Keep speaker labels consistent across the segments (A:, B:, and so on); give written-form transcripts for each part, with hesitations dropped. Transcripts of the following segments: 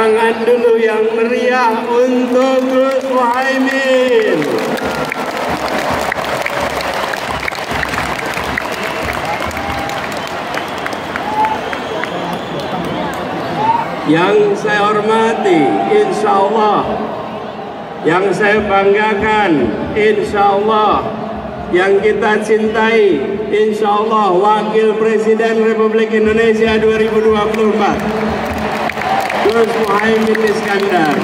A: tangan dulu yang meriah untuk Gus Muhaimin. Yang saya hormati, insya Allah, yang saya banggakan, insya Allah, yang kita cintai, insya Allah, Wakil Presiden Republik Indonesia 2024, Gus Muhaimin Iskandar.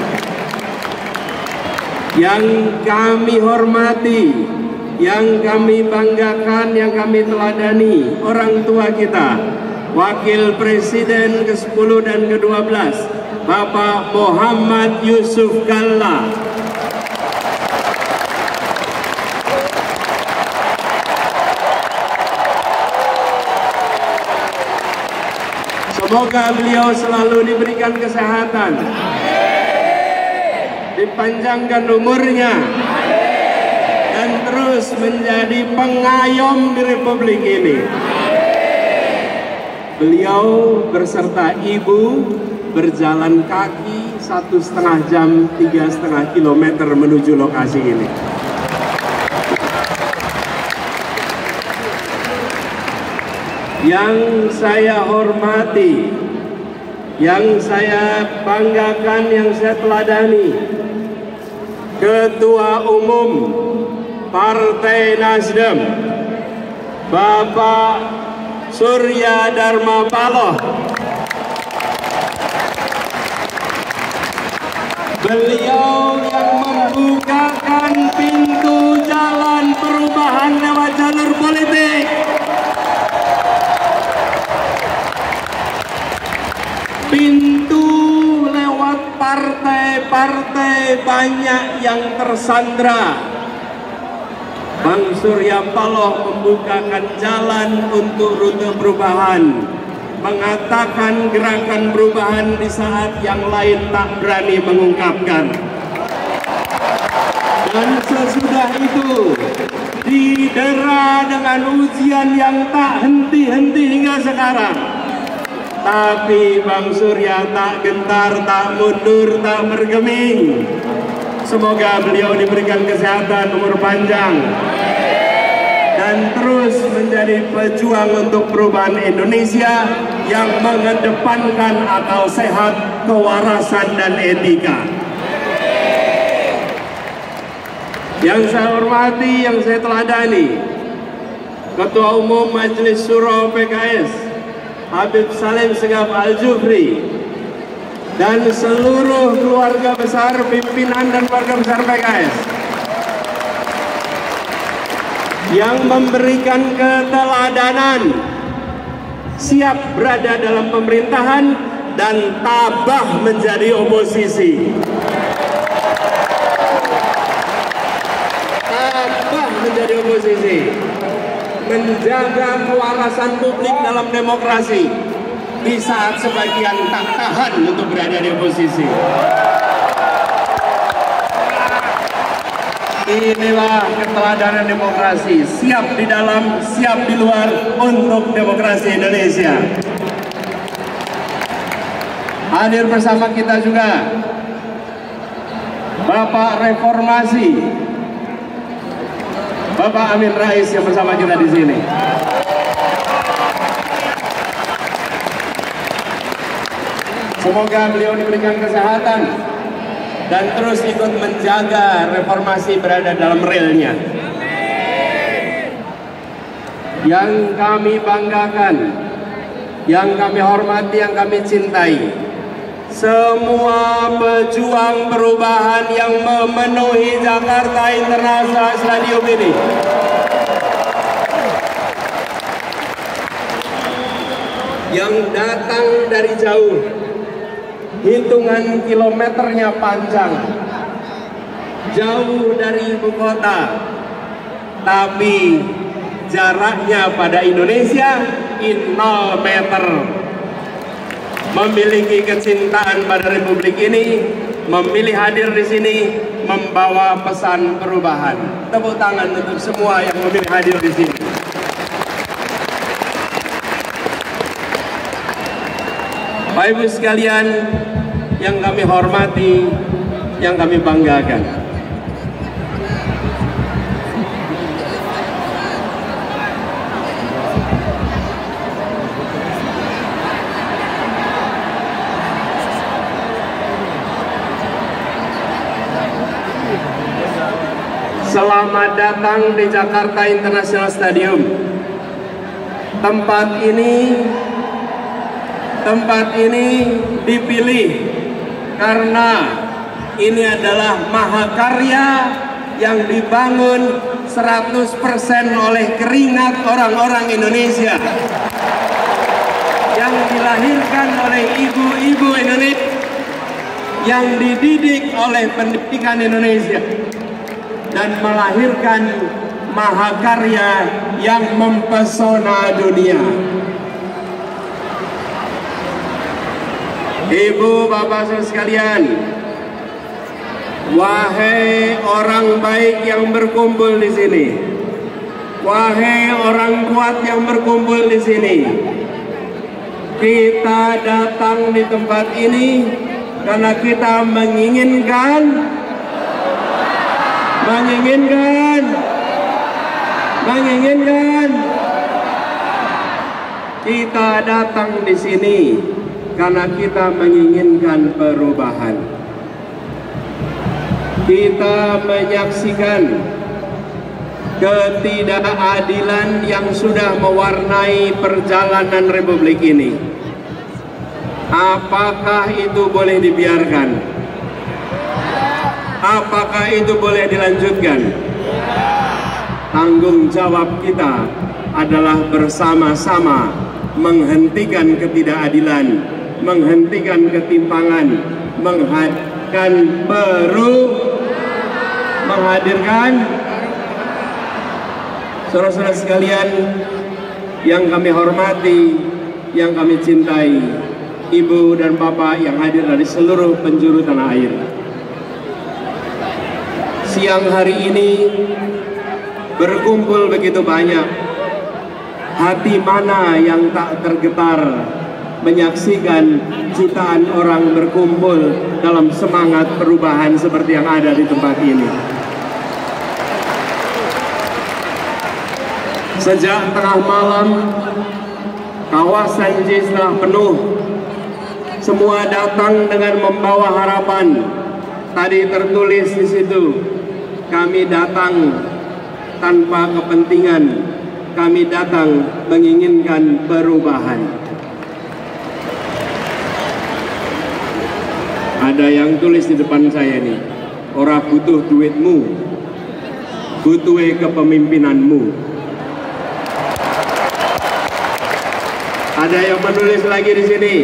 A: Yang kami hormati, yang kami banggakan, yang kami teladani, orang tua kita, Wakil Presiden ke-10 dan ke-12, Bapak Muhammad Yusuf Kalla. Semoga beliau selalu diberikan kesehatan, dipanjangkan umurnya, dan terus menjadi pengayom di Republik ini. Beliau berserta ibu berjalan kaki 1,5 jam, 3,5 kilometer menuju lokasi ini. Yang saya hormati, yang saya banggakan, yang saya teladani, Ketua Umum Partai Nasdem, Bapak Surya Dharma Paloh. Beliau yang membukakan pintu jalan perubahan lewat jalur politik. Pintu lewat partai-partai banyak yang tersandra. Bang Surya Paloh membukakan jalan untuk rute perubahan, mengatakan gerakan perubahan di saat yang lain tak berani mengungkapkan. Dan sesudah itu didera dengan ujian yang tak henti-henti hingga sekarang. Tapi Bang Surya tak gentar, tak mundur, tak bergeming. Semoga beliau diberikan kesehatan, umur panjang, dan terus menjadi pejuang untuk perubahan Indonesia yang mengedepankan akal sehat, kewarasan, dan etika. Yang saya hormati, yang saya teladani, Ketua Umum Majelis Syuro PKS, Habib Salim Segaf Al-Jufri, dan seluruh keluarga besar, pimpinan dan keluarga besar PKS yang memberikan keteladanan, siap berada dalam pemerintahan dan tabah menjadi oposisi. Tabah menjadi oposisi, menjaga kewarasan publik dalam demokrasi di saat sebagian tak tahan untuk berada di oposisi. Inilah keteladanan demokrasi, siap di dalam, siap di luar untuk demokrasi Indonesia. Hadir bersama kita juga Bapak Reformasi, Bapak Amin Rais yang bersama kita di sini. Semoga beliau diberikan kesehatan dan terus ikut menjaga reformasi berada dalam relnya. Yang kami banggakan, yang kami hormati, yang kami cintai, semua pejuang perubahan yang memenuhi Jakarta International Stadium ini. Yang datang dari jauh, hitungan kilometernya panjang, jauh dari ibu kota, tapi jaraknya pada Indonesia 0 meter. Memiliki kecintaan pada Republik ini, memilih hadir di sini, membawa pesan perubahan. Tepuk tangan untuk semua yang memilih hadir di sini. Bapak Ibu sekalian, yang kami hormati, yang kami banggakan. Selamat datang di Jakarta International Stadium. Tempat ini dipilih karena ini adalah mahakarya yang dibangun 100% oleh keringat orang-orang Indonesia, yang dilahirkan oleh ibu-ibu Indonesia, yang dididik oleh pendidikan Indonesia, dan melahirkan mahakarya yang mempesona dunia. Ibu, bapak, saudara sekalian, wahai orang baik yang berkumpul di sini, wahai orang kuat yang berkumpul di sini, kita datang di tempat ini karena kita menginginkan kita datang di sini karena kita menginginkan perubahan. Kita menyaksikan ketidakadilan yang sudah mewarnai perjalanan Republik ini. Apakah itu boleh dibiarkan? Apakah itu boleh dilanjutkan? Tanggung jawab kita adalah bersama-sama menghentikan ketidakadilan, menghentikan ketimpangan, menghadirkan saudara-saudara sekalian yang kami hormati, yang kami cintai, ibu dan bapak yang hadir dari seluruh penjuru tanah air. Siang hari ini berkumpul begitu banyak. Hati mana yang tak tergetar menyaksikan jutaan orang berkumpul dalam semangat perubahan seperti yang ada di tempat ini. Sejak tengah malam, kawasan J telah penuh. Semua datang dengan membawa harapan. Tadi tertulis di situ, kami datang tanpa kepentingan, kami datang menginginkan perubahan. Ada yang tulis di depan saya nih, ora butuh duitmu, butuh kepemimpinanmu. Ada yang menulis lagi di sini,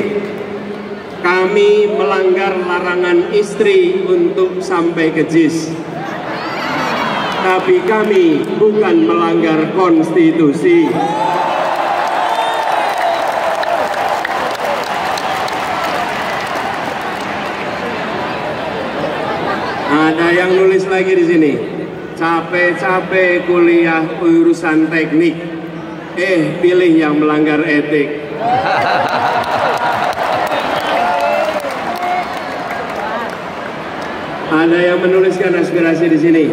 A: kami melanggar larangan istri untuk sampai ke JIS. Tapi kami bukan melanggar konstitusi. Ada yang nulis lagi di sini, capek-capek kuliah urusan teknik, pilih yang melanggar etik. Ada yang menuliskan aspirasi di sini,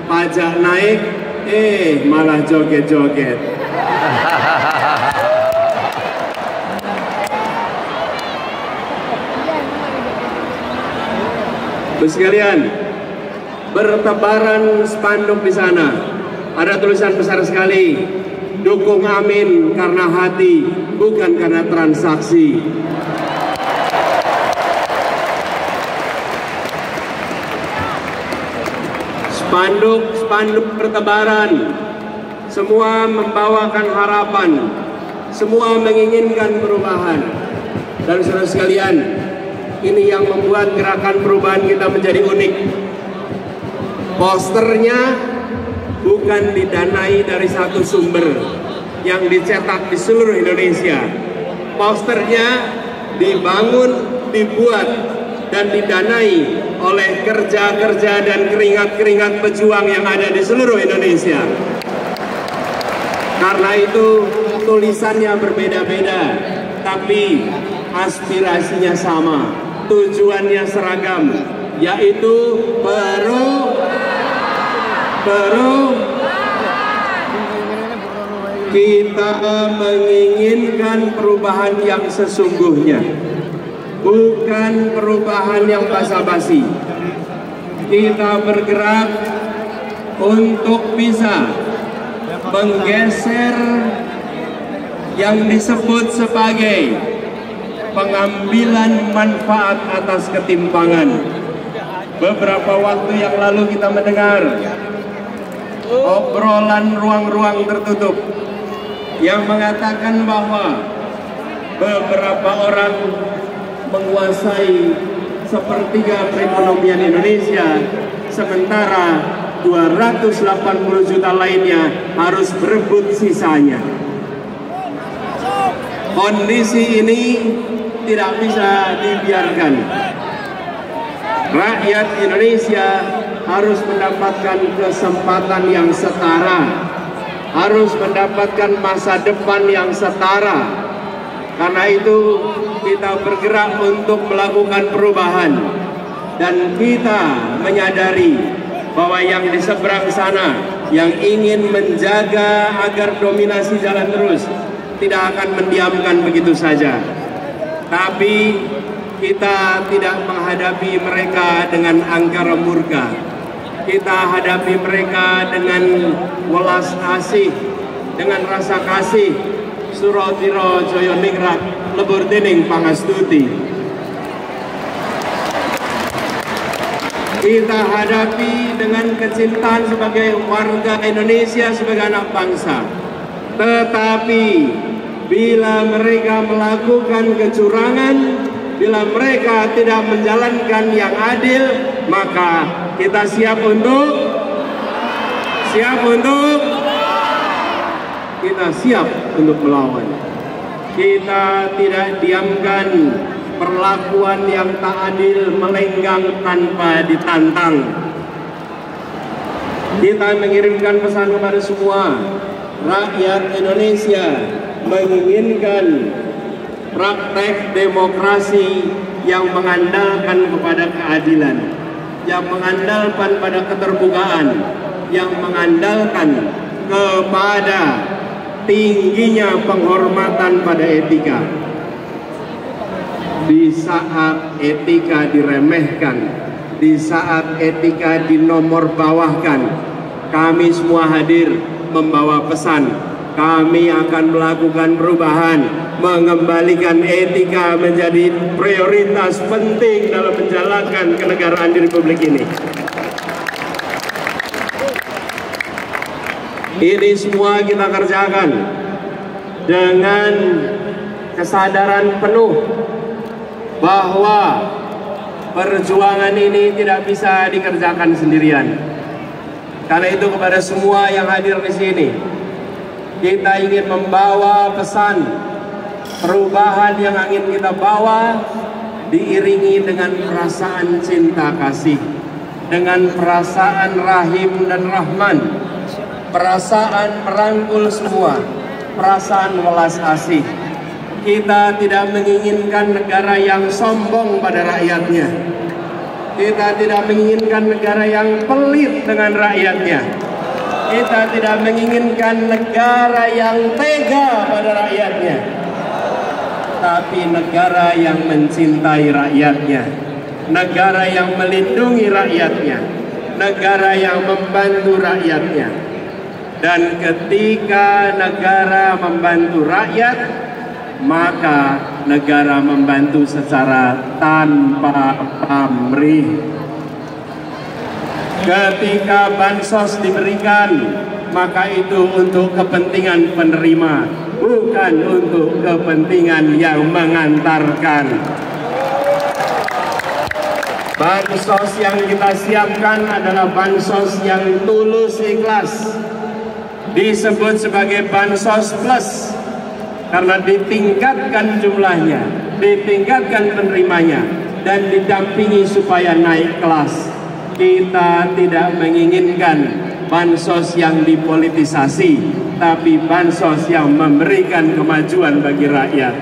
A: pajak naik, malah joget-joget. Terus sekalian, bertebaran spanduk di sana. Ada tulisan besar sekali, dukung Amin karena hati, bukan karena transaksi. Spanduk bertebaran, semua membawakan harapan, semua menginginkan perubahan. Dan saudara sekalian, ini yang membuat gerakan perubahan kita menjadi unik. Posternya bukan didanai dari satu sumber yang dicetak di seluruh Indonesia. Posternya dibangun, dibuat, dan didanai oleh kerja-kerja dan keringat-keringat pejuang yang ada di seluruh Indonesia. Karena itu tulisannya berbeda-beda, tapi aspirasinya sama. tujuannya seragam, yaitu kita menginginkan perubahan yang sesungguhnya, bukan perubahan yang basa-basi. Kita bergerak untuk bisa menggeser yang disebut sebagai pengambilan manfaat atas ketimpangan. Beberapa waktu yang lalu kita mendengar obrolan ruang-ruang tertutup yang mengatakan bahwa beberapa orang menguasai sepertiga perekonomian Indonesia, sementara 280 juta lainnya harus berebut sisanya. Kondisi ini tidak bisa dibiarkan. Rakyat Indonesia harus mendapatkan kesempatan yang setara, harus mendapatkan masa depan yang setara. Karena itu kita bergerak untuk melakukan perubahan, dan kita menyadari bahwa yang di seberang sana yang ingin menjaga agar dominasi jalan terus tidak akan mendiamkan begitu saja. Tapi kita tidak menghadapi mereka dengan angkara murka. Kita hadapi mereka dengan welas asih, dengan rasa kasih. Suratiro Joyo Ningrat lebur dening pangastuti. Kita hadapi dengan kecintaan sebagai warga Indonesia, sebagai anak bangsa. Tetapi bila mereka melakukan kecurangan, bila mereka tidak menjalankan yang adil, maka kita siap untuk melawan. Kita tidak diamkan perlakuan yang tak adil melenggang tanpa ditantang. Kita mengirimkan pesan kepada semua rakyat Indonesia, menginginkan praktek demokrasi yang mengandalkan kepada keadilan, yang mengandalkan pada keterbukaan, yang mengandalkan kepada tingginya penghormatan pada etika. Di saat etika diremehkan, di saat etika dinomorbawahkan, kami semua hadir membawa pesan. Kami akan melakukan perubahan, mengembalikan etika menjadi prioritas penting dalam menjalankan kenegaraan di Republik ini. Ini semua kita kerjakan dengan kesadaran penuh bahwa perjuangan ini tidak bisa dikerjakan sendirian. Karena itu kepada semua yang hadir di sini, kita ingin membawa pesan perubahan yang ingin kita bawa diiringi dengan perasaan cinta kasih, dengan perasaan rahim dan rahman, perasaan merangkul semua, perasaan welas asih. Kita tidak menginginkan negara yang sombong pada rakyatnya. Kita tidak menginginkan negara yang pelit dengan rakyatnya. Kita tidak menginginkan negara yang tega pada rakyatnya, tapi negara yang mencintai rakyatnya, negara yang melindungi rakyatnya, negara yang membantu rakyatnya. Dan ketika negara membantu rakyat, maka negara membantu secara tanpa pamrih. Ketika bansos diberikan, maka itu untuk kepentingan penerima, bukan untuk kepentingan yang mengantarkan. Bansos yang kita siapkan adalah bansos yang tulus ikhlas. Disebut sebagai bansos plus karena ditingkatkan jumlahnya, ditingkatkan penerimanya, dan didampingi supaya naik kelas. Kita tidak menginginkan bansos yang dipolitisasi, tapi bansos yang memberikan kemajuan bagi rakyat.